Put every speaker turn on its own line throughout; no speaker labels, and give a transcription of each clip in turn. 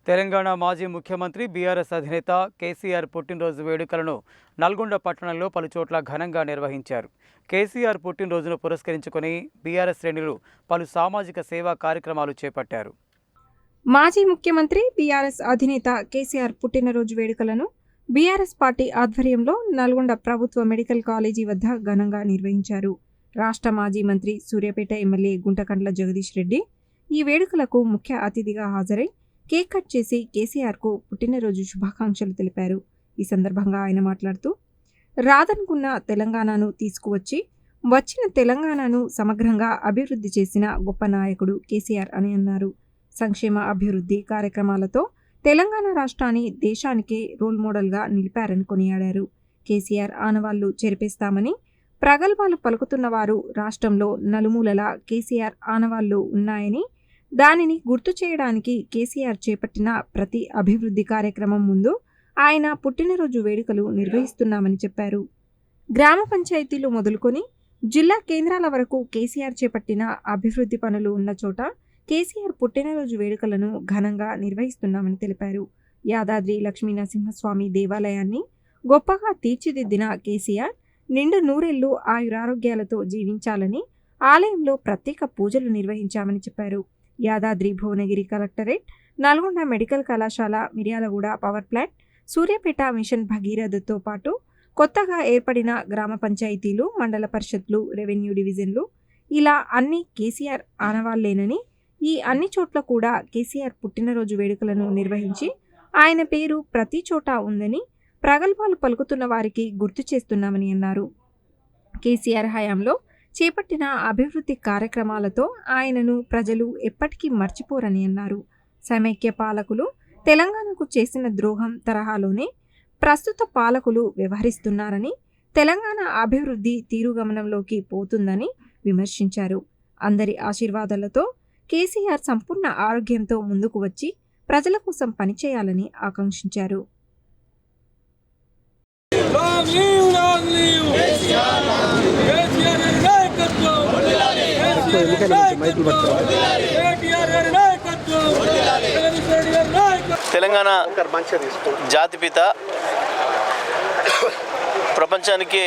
తెలంగాణ మాజీ ముఖ్యమంత్రి బీఆర్ఎస్ అధినేత కేసీఆర్ పుట్టినరోజు వేడుకలను నల్గొండ పట్టణంలో పలుచోట్ల ఘనంగా నిర్వహించారు. కేసీఆర్ పుట్టినరోజును పురస్కరించుకొని బీఆర్ఎస్ శ్రేణులు పలు సామాజిక సేవా కార్యక్రమాలు చేపట్టారు.
మాజీ ముఖ్యమంత్రి బీఆర్ఎస్ అధినేత కేసీఆర్ పుట్టినరోజు వేడుకలను బీఆర్ఎస్ పార్టీ ఆధ్వర్యంలో నల్గొండ ప్రభుత్వ మెడికల్ కాలేజీ వద్ద ఘనంగా నిర్వహించారు. రాష్ట్ర మాజీ మంత్రి సూర్యాపేట ఎమ్మెల్యే గుంటకండ్ల జగదీష్ రెడ్డి ఈ వేడుకలకు ముఖ్య అతిథిగా హాజరై కేక్ కట్ చేసి కేసీఆర్కు పుట్టినరోజు శుభాకాంక్షలు తెలిపారు. ఈ సందర్భంగా ఆయన మాట్లాడుతూ, రాదనుకున్న తెలంగాణను తీసుకువచ్చి వచ్చిన తెలంగాణను సమగ్రంగా అభివృద్ధి చేసిన గొప్ప నాయకుడు కేసీఆర్ అని అన్నారు. సంక్షేమ అభివృద్ధి కార్యక్రమాలతో తెలంగాణ రాష్ట్రాన్ని దేశానికే రోల్ మోడల్గా నిలిపారని కొనియాడారు. కేసీఆర్ ఆనవాళ్లు చెరిపేస్తామని ప్రగల్భాలు పలుకుతున్న వారు రాష్ట్రంలో నలుమూలలా కేసీఆర్ ఆనవాళ్లు ఉన్నాయని, దానిని గుర్తు చేయడానికి కేసీఆర్ చేపట్టిన ప్రతి అభివృద్ధి కార్యక్రమం ముందు ఆయన పుట్టినరోజు వేడుకలు నిర్వహిస్తున్నామని చెప్పారు. గ్రామ పంచాయతీలు మొదలుకొని జిల్లా కేంద్రాల వరకు కేసీఆర్ చేపట్టిన అభివృద్ధి పనులు ఉన్న చోట కేసీఆర్ పుట్టినరోజు వేడుకలను ఘనంగా నిర్వహిస్తున్నామని తెలిపారు. యాదాద్రి లక్ష్మీనరసింహస్వామి దేవాలయాన్ని గొప్పగా తీర్చిదిద్దిన కేసీఆర్ నిండు నూరేళ్లు ఆయురారోగ్యాలతో జీవించాలని ఆలయంలో ప్రత్యేక పూజలు నిర్వహించామని చెప్పారు. యాదాద్రి భువనగిరి కలెక్టరేట్, నల్గొండ మెడికల్ కళాశాల, Miryalaguda power plant, Suryapet mission భగీరథతో పాటు కొత్తగా ఏర్పడిన గ్రామ పంచాయతీలు, మండల పరిషత్లు, రెవెన్యూ డివిజన్లు ఇలా అన్ని కేసీఆర్ ఆనవాళ్లేనని, ఈ అన్ని చోట్ల కూడా కేసీఆర్ పుట్టినరోజు వేడుకలను నిర్వహించి ఆయన పేరు ప్రతి చోట ఉందని ప్రగల్భాలు పలుకుతున్న వారికి గుర్తు చేస్తున్నామని అన్నారు. కేసీఆర్ హయాంలో చేపట్టిన అభివృద్ధి కార్యక్రమాలతో ఆయనను ప్రజలు ఎప్పటికీ మర్చిపోరని అన్నారు. సమైక్య పాలకులు తెలంగాణకు చేసిన ద్రోహం తరహాలోనే ప్రస్తుత పాలకులు వ్యవహరిస్తున్నారని, తెలంగాణ అభివృద్ధి తీరుగమనంలోకి పోతుందని విమర్శించారు. అందరి ఆశీర్వాదాలతో కేసీఆర్ సంపూర్ణ ఆరోగ్యంతో ముందుకు వచ్చి ప్రజల కోసం పనిచేయాలని ఆకాంక్షించారు.
తెలంగాణ జాతిపిత, ప్రపంచానికి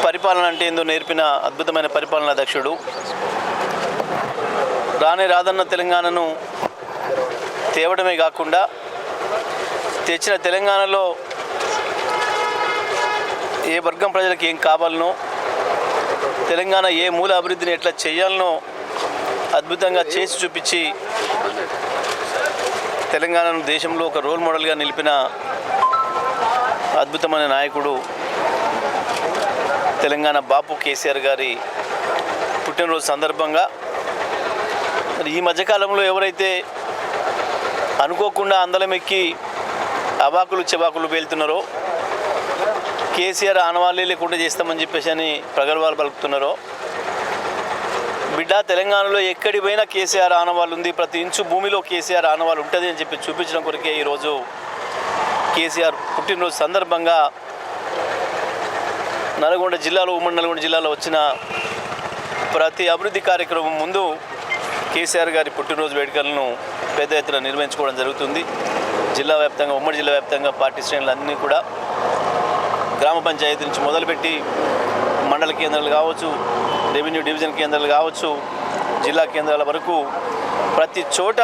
పరిపాలన అంటే ఏందో నేర్పిన అద్భుతమైన పరిపాలనా దక్షుడు, రాదన్న తెలంగాణను తేవడమే కాకుండా తెచ్చిన తెలంగాణలో ఏ వర్గం ప్రజలకు ఏం కావాలనో, తెలంగాణ ఏ మూల అభివృద్ధిని ఎట్లా చేయాలనో అద్భుతంగా చేసి చూపించి తెలంగాణను దేశంలో ఒక రోల్ మోడల్గా నిలిపిన అద్భుతమైన నాయకుడు తెలంగాణ బాపు కేసీఆర్ గారి పుట్టినరోజు సందర్భంగా మరి ఈ మధ్యకాలంలో ఎవరైతే అనుకోకుండా అందలం ఎక్కి అవాకులు చెవాకులు పేలుతున్నారో, కేసీఆర్ ఆనవాళ్ళే లేకుండా చేస్తామని చెప్పేసి అని ప్రగల్భాలు పలుకుతున్నారో, బిడ్డ తెలంగాణలో ఎక్కడి పోయినా కేసీఆర్ ఆనవాళ్ళు ఉంది, ప్రతి ఇంచు భూమిలో కేసీఆర్ ఆనవాళ్ళు ఉంటుంది అని చెప్పి చూపించడం కొరకే ఈరోజు కేసీఆర్ పుట్టినరోజు సందర్భంగా నల్గొండ జిల్లాలో, ఉమ్మడి నల్గొండ జిల్లాలో వచ్చిన ప్రతి అభివృద్ధి కార్యక్రమం ముందు కేసీఆర్ గారి పుట్టినరోజు వేడుకలను పెద్ద ఎత్తున నిర్వహించుకోవడం జరుగుతుంది. జిల్లా వ్యాప్తంగా, ఉమ్మడి జిల్లా వ్యాప్తంగా పార్టీ శ్రేణులు అన్నీ కూడా గ్రామ పంచాయతీ నుంచి మొదలుపెట్టి మండల కేంద్రాలు కావచ్చు, రెవెన్యూ డివిజన్ కేంద్రాలు కావచ్చు, జిల్లా కేంద్రాల వరకు ప్రతి చోట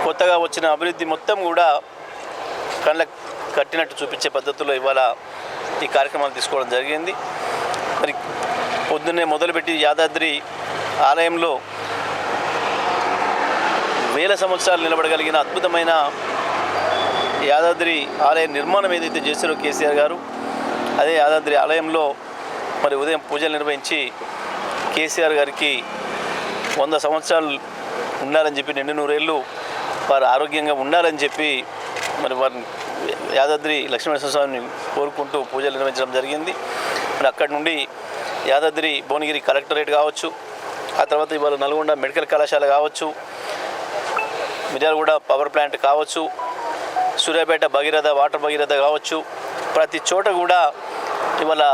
కొత్తగా వచ్చిన అభివృద్ధి మొత్తం కూడా కళ్ళకు కట్టినట్టు చూపించే పద్ధతిలో ఇవాళ ఈ కార్యక్రమాలు తీసుకోవడం జరిగింది. మరి పొద్దున్నే మొదలుపెట్టి యాదాద్రి ఆలయంలో వేల సంవత్సరాలు నిలబడగలిగిన అద్భుతమైన యాదాద్రి ఆలయ నిర్మాణం ఏదైతే చేశారో కేసీఆర్ గారు, అదే యాదాద్రి ఆలయంలో మరి ఉదయం పూజలు నిర్వహించి కేసీఆర్ గారికి 100 సంవత్సరాలు ఉండాలని చెప్పి, నిండు నూరేళ్ళు వారు ఆరోగ్యంగా ఉండాలని చెప్పి మరి వారిని యాదాద్రి లక్ష్మీనరసింహస్వామిని కోరుకుంటూ పూజలు నిర్వహించడం జరిగింది. మరి అక్కడి నుండి యాదాద్రి భువనగిరి కలెక్టరేట్ కావచ్చు, ఆ తర్వాత ఇవాళ నల్గొండ మెడికల్ కళాశాల కావచ్చు, మిర్యాలగూడ పవర్ ప్లాంట్ కావచ్చు, సూర్యాపేట భగీరథ వాటర్ భగీరథ కావచ్చు, ప్రతి చోట కూడా ఇవాళ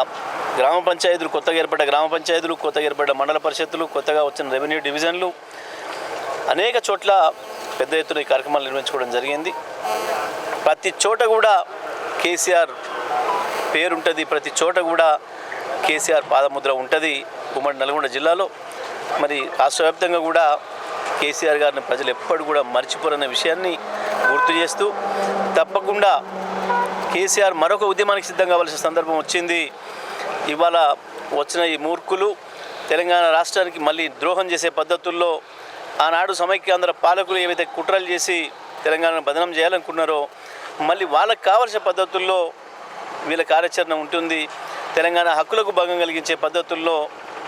గ్రామ పంచాయతీలు, కొత్తగా ఏర్పడ్డ గ్రామ పంచాయతీలు, కొత్తగా ఏర్పడ్డ మండల పరిషత్తులు, కొత్తగా వచ్చిన రెవెన్యూ డివిజన్లు, అనేక చోట్ల పెద్ద ఎత్తున ఈ కార్యక్రమాలు నిర్వహించుకోవడం జరిగింది. ప్రతి చోట కూడా కేసీఆర్ పేరుంటుంది, ప్రతి చోట కూడా కేసీఆర్ పాదముద్ర ఉంటుంది ఉమ్మడి నల్గొండ జిల్లాలో. మరి రాష్ట్ర వ్యాప్తంగా కూడా కేసీఆర్ గారిని ప్రజలు ఎప్పుడు కూడా మర్చిపోరనే విషయాన్ని గుర్తు చేస్తూ తప్పకుండా కేసీఆర్ మరొక ఉద్యమానికి సిద్ధం కావాల్సిన సందర్భం వచ్చింది. ఇవాళ వచ్చిన ఈ మూర్ఖులు తెలంగాణ రాష్ట్రానికి మళ్ళీ ద్రోహం చేసే పద్ధతుల్లో ఆనాడు సమైక్యాంధ్ర పాలకులు ఏవైతే కుట్రలు చేసి తెలంగాణను బదనం చేయాలనుకున్నారో మళ్ళీ వాళ్ళకు కావాల్సిన పద్ధతుల్లో వీళ్ళ కార్యాచరణ ఉంటుంది. తెలంగాణ హక్కులకు భంగం కలిగించే పద్ధతుల్లో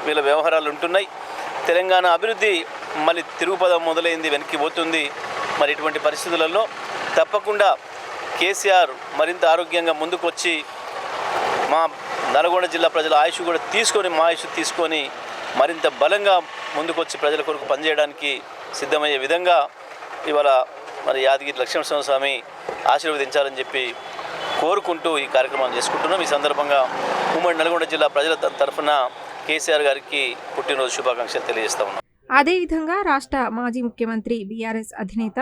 వీళ్ళ వ్యవహారాలు ఉంటున్నాయి. తెలంగాణ అభివృద్ధి మళ్ళీ తిరుగుపదం మొదలైంది, వెనక్కి పోతుంది. మరి ఇటువంటి పరిస్థితులలో తప్పకుండా కేసీఆర్ మరింత ఆరోగ్యంగా ముందుకు వచ్చి మా నల్గొండ జిల్లా ప్రజల ఆయుష్ కూడా తీసుకొని మా ఆయుష్ తీసుకొని మరింత బలంగా ముందుకు వచ్చి ప్రజల కొరకు పనిచేయడానికి సిద్ధమయ్యే విధంగా ఇవాళ మరి యాదగిరి లక్ష్మణస్వామి ఆశీర్వదించాలని చెప్పి కోరుకుంటూ ఈ కార్యక్రమాలు చేసుకుంటున్నాం. ఈ సందర్భంగా ఉమ్మడి నల్గొండ జిల్లా ప్రజల తరఫున కేసీఆర్ గారికి పుట్టినరోజు శుభాకాంక్షలు తెలియజేస్తా ఉన్నాం.
అదేవిధంగా రాష్ట్ర మాజీ ముఖ్యమంత్రి బీఆర్ఎస్ అధినేత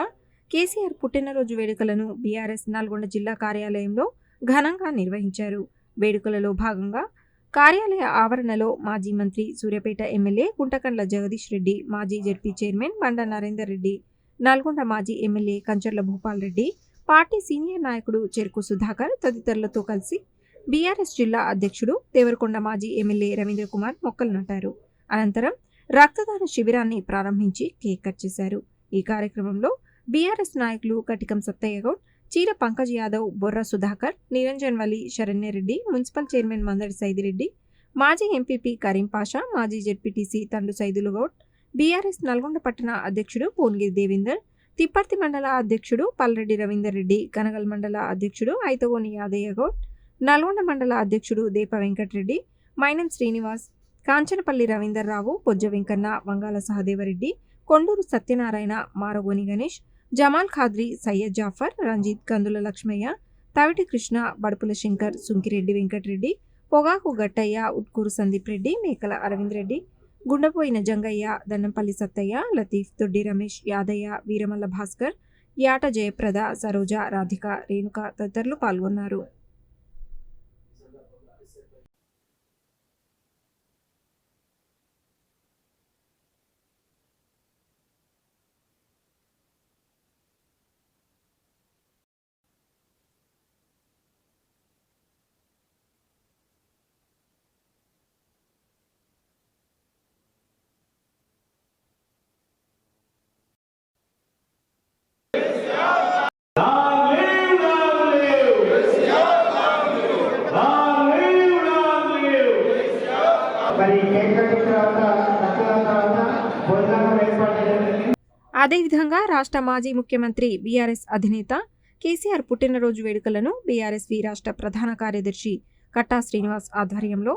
కేసీఆర్ పుట్టినరోజు వేడుకలను బీఆర్ఎస్ నల్గొండ జిల్లా కార్యాలయంలో ఘనంగా నిర్వహించారు. వేడుకలలో భాగంగా కార్యాలయ ఆవరణలో మాజీ మంత్రి సూర్యాపేట ఎమ్మెల్యే గుంటకండ్ల జగదీష్ రెడ్డి, మాజీ జెడ్పీ చైర్మన్ బండ నరేందర్ రెడ్డి, నల్గొండ మాజీ MLA Kancharla Bhupal Reddy, party senior నాయకుడు చెరుకు సుధాకర్ తదితరులతో కలిసి బీఆర్ఎస్ జిల్లా అధ్యక్షుడు దేవరకొండ మాజీ ఎమ్మెల్యే రవీంద్ర కుమార్ మొక్కలు నాటారు. అనంతరం రక్తదాన శిబిరాన్ని ప్రారంభించి కేక్ కట్ చేశారు. ఈ కార్యక్రమంలో బీఆర్ఎస్ నాయకులు కటికం సత్తయ్య గౌడ్, చీర పంకజ్ యాదవ్, బొర్ర సుధాకర్, నిరంజన్ వలి, శరణ్యరెడ్డి, మున్సిపల్ చైర్మన్ మందడి సైదిరెడ్డి, మాజీ ఎంపీపీ కరీం పాషా, మాజీ జెడ్పీటీసీ తండు సైదులు గౌడ్, బీఆర్ఎస్ నల్గొండ పట్టణ అధ్యక్షుడు పోన్గిరి దేవేందర్, తిప్పర్తి మండల అధ్యక్షుడు పల్రెడ్డి రవీందర్ రెడ్డి, కనగల్ మండల అధ్యక్షుడు ఐతగోని యాదయ్య గౌడ్, నల్గొండ మండల అధ్యక్షుడు దేప వెంకటరెడ్డి, మైనం శ్రీనివాస్, కాంచనపల్లి రవీందర్ రావు, పొజ్జ వెంకన్న, వంగాల సహదేవరెడ్డి, కొండూరు సత్యనారాయణ, మారగోని గణేష్, జమాల్ ఖాద్రి, సయ్యద్ జాఫర్, రంజిత్, కందుల లక్ష్మయ్య, తవిటి కృష్ణ, బడుపుల శంకర్, సుంకిరెడ్డి వెంకటరెడ్డి, పొగాకు గట్టయ్య, ఉట్కూరు సందీప్ రెడ్డి, మేకల అరవింద్ రెడ్డి, గుండపోయిన జంగయ్య, దన్నంపల్లి సత్తయ్య, లతీఫ్, తొడ్డి రమేష్, యాదయ్య, వీరమల్ల భాస్కర్, యాట జయప్రద, సరోజ, రాధిక, రేణుక తదితరులు పాల్గొన్నారు. అదేవిధంగా రాష్ట్ర మాజీ ముఖ్యమంత్రి బీఆర్ఎస్ అధినేత కేసీఆర్ పుట్టినరోజు వేడుకలను బీఆర్ఎస్వి రాష్ట్ర ప్రధాన కార్యదర్శి కట్టా శ్రీనివాస్ ఆధ్వర్యంలో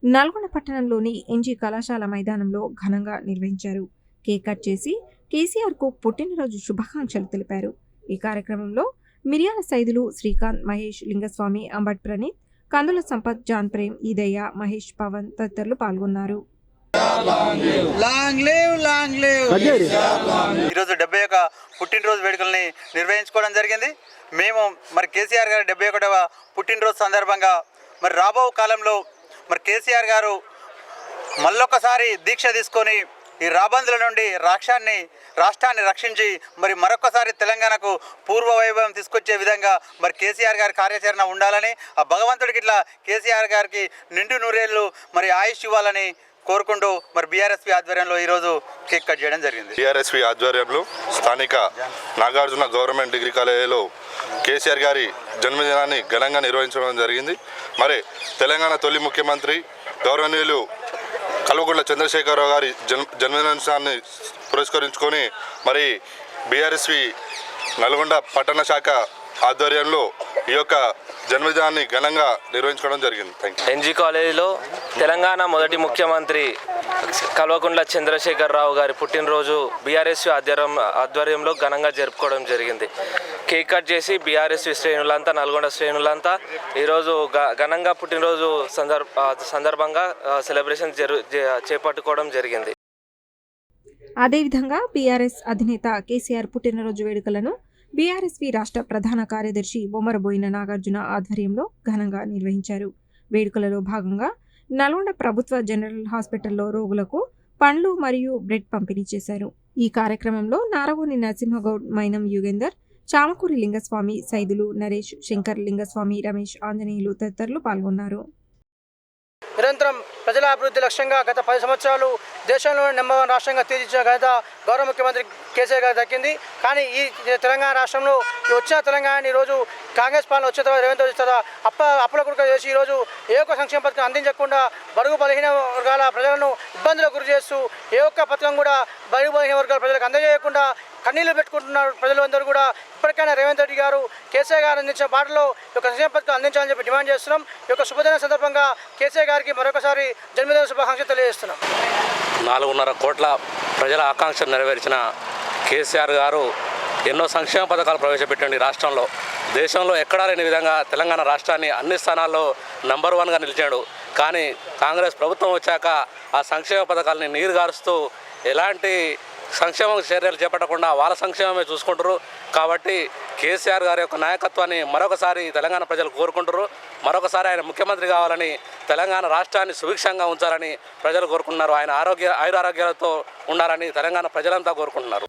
నల్గొండ పట్టణంలోని ఎన్జీ కళాశాల మైదానంలో ఘనంగా నిర్వహించారు. కేక్ కట్ చేసి కేసీఆర్కు పుట్టినరోజు శుభాకాంక్షలు తెలిపారు. ఈ కార్యక్రమంలో మిర్యాల సైదులు, శ్రీకాంత్, మహేష్, లింగస్వామి, అంబట్ ప్రణీత్, కందుల సంపత్, జాన్ ప్రేమ్, ఈదయ్య, మహేష్, పవన్ తదితరులు పాల్గొన్నారు.
ఈరోజు 71వ పుట్టినరోజు వేడుకల్ని నిర్వహించుకోవడం జరిగింది. మేము మరి కేసీఆర్ గారి 71వ పుట్టినరోజు సందర్భంగా మరి రాబో కాలంలో మరి కేసీఆర్ గారు మళ్ళొకసారి దీక్ష తీసుకొని ఈ రాబందుల నుండి రాష్ట్రాన్ని రక్షించి మరి మరొకసారి తెలంగాణకు పూర్వ వైభవం తీసుకొచ్చే విధంగా మరి కేసీఆర్ గారి కార్యాచరణ ఉండాలని, ఆ భగవంతుడికి ఇట్లా కేసీఆర్ గారికి నిండు నూరేళ్ళు మరి ఆయుష్ ఇవ్వాలని కోరుకుంటూ మరి బీఆర్ఎస్పీ ఆధ్వర్యంలో ఈరోజు కేక్ కట్ చేయడం జరిగింది.
బీఆర్ఎస్పీ ఆధ్వర్యంలో స్థానిక నాగార్జున గవర్నమెంట్ డిగ్రీ కాలేజీలో కేసీఆర్ గారి జన్మదినాన్ని ఘనంగా నిర్వహించడం జరిగింది. మరి తెలంగాణ తొలి ముఖ్యమంత్రి గౌరవనీయులు కల్వకుంట్ల చంద్రశేఖరరావు గారి జన్మదినాన్ని పురస్కరించుకొని మరి బీఆర్ఎస్పీ నల్గొండ పట్టణ శాఖ ఆధ్వర్యంలో ఈ యొక్క జన్మదినాన్ని ఘనంగా నిర్వహించుకోవడం జరిగింది.
ఎన్జీ కాలేజీలో తెలంగాణ మొదటి ముఖ్యమంత్రి కల్వకుంట్ల చంద్రశేఖరరావు గారి పుట్టినరోజు బీఆర్ఎస్ ఆధ్వర్యంలో ఘనంగా జరుపుకోవడం జరిగింది. కేక్ కట్ చేసి బీఆర్ఎస్ శ్రేణులంతా, నల్గొండ శ్రేణులంతా ఈరోజు ఘనంగా పుట్టినరోజు సందర్భంగా సెలబ్రేషన్ చేపట్టుకోవడం జరిగింది.
అదేవిధంగా బీఆర్ఎస్ అధినేత కేసీఆర్ పుట్టినరోజు వేడుకలను బీఆర్ఎస్వి రాష్ట్ర ప్రధాన కార్యదర్శి బొమ్మరబోయిన నాగార్జున ఆధ్వర్యంలో ఘనంగా నిర్వహించారు. వేడుకలలో భాగంగా నల్గొండ ప్రభుత్వ జనరల్ హాస్పిటల్లో రోగులకు పండ్లు మరియు బ్రెడ్ పంపిణీ చేశారు. ఈ కార్యక్రమంలో నారగోని నరసింహగౌడ్, మైనం యుగేందర్, చామకూరి లింగస్వామి, సైదులు, నరేష్, శంకర్, లింగస్వామి, రమేష్, ఆంజనేయులు తదితరులు పాల్గొన్నారు.
నిరంతరం ప్రజల అభివృద్ధి లక్ష్యంగా గత 10 సంవత్సరాలు దేశంలోని నెంబర్ 1 రాష్ట్రంగా తీర్చిన ఘనత గౌరవ ముఖ్యమంత్రి కేసీఆర్ గారు దక్కింది. కానీ ఈ తెలంగాణ రాష్ట్రంలో వచ్చిన తెలంగాణ ఈరోజు కాంగ్రెస్ పాలన వచ్చిన తర్వాత రేవంత్ రెడ్డి తర్వాత అప్పుల కుడుక చేసి ఈరోజు ఏ ఒక్క సంక్షేమ పథకం అందించకుండా బడుగు బలహీన వర్గాల ప్రజలను ఇబ్బందులకు గురి చేస్తూ ఏ ఒక్క పథకం కూడా బడుగు బలహీన వర్గాల ప్రజలకు అందజేయకుండా కన్నీళ్లు పెట్టుకుంటున్నారు ప్రజలందరూ కూడా. ఇప్పటికైనా రేవంత్ రెడ్డి గారు కేసీఆర్ గారు అందించిన బాటలో ఈ యొక్క సంక్షేమ పథకం అందించాలని చెప్పి డిమాండ్ చేస్తున్నాం. ఈ యొక్క శుభదిన సందర్భంగా కేసీఆర్ గారికి మరొకసారి జన్మదిన శుభాకాంక్షలు తెలియజేస్తున్నాం.
4.5 కోట్ల ప్రజల ఆకాంక్షలు నెరవేర్చిన కేసీఆర్ గారు ఎన్నో సంక్షేమ పథకాలు ప్రవేశపెట్టండి. రాష్ట్రంలో దేశంలో ఎక్కడా లేని విధంగా తెలంగాణ రాష్ట్రాన్ని అన్ని స్థానాల్లో నంబర్ 1గా నిలిచాడు. కానీ కాంగ్రెస్ ప్రభుత్వం వచ్చాక ఆ సంక్షేమ పథకాలని నీరుగారుస్తూ ఎలాంటి సంక్షేమ చర్యలు చేపట్టకుండా వాళ్ళ సంక్షేమమే చూసుకుంటారు. కాబట్టి కేసీఆర్ గారి యొక్క నాయకత్వాన్ని మరొకసారి తెలంగాణ ప్రజలు కోరుకుంటారు. మరొకసారి ఆయన ముఖ్యమంత్రి కావాలని, తెలంగాణ రాష్ట్రాన్ని సుభిక్షంగా ఉంచాలని ప్రజలు కోరుకుంటున్నారు. ఆయన ఆరోగ్యాలతో ఉండాలని తెలంగాణ ప్రజలంతా కోరుకుంటున్నారు.